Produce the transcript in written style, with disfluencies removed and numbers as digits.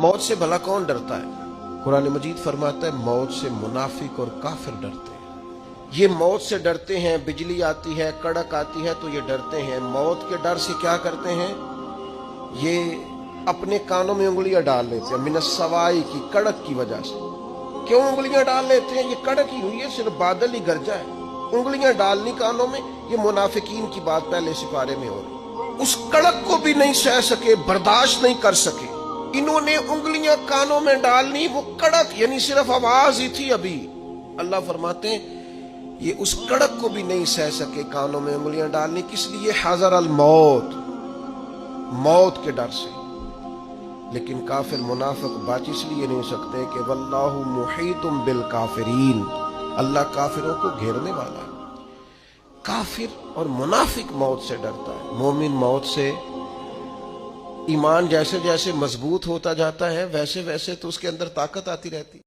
मौत से भला कौन डरता है? कुरान मजीद फरमाता है मौत से मुनाफिक और काफिर डरते हैं। ये मौत से डरते हैं, बिजली आती है, कड़क आती है तो ये डरते हैं। मौत के डर से क्या करते हैं? ये अपने कानों में उंगलियां डाल लेते हैं, मिनस्सवाई की कड़क की वजह से। क्यों उंगलियां डाल लेते हैं? ये कड़क ही हुई है, सिर्फ बादल ही गरजा है, उंगलियां डालनी कानों में। ये मुनाफिकीन की बात पहले सिपारे में हो रही। उस कड़क को भी नहीं सह सके, बर्दाश्त नहीं कर सके, इन्होंने उंगलियां कानों में डालनी, वो कड़क यानी सिर्फ आवाज ही थी अभी। अल्लाह फरमाते हैं ये उस कड़क को भी नहीं सह सके कानों में उंगलियां डालनी। किस लिए? हज़र अल मौत, मौत के डर से। लेकिन काफिर मुनाफिक बच इसलिए नहीं सकते कि वल्लाहु मुहीतुम बिल काफिरीन, अल्लाह काफिरों को घेरने वाला है। काफिर और मुनाफिक मौत से डरता है। मोमिन मौत से, ईमान जैसे जैसे मजबूत होता जाता है वैसे वैसे तो उसके अंदर ताकत आती रहती।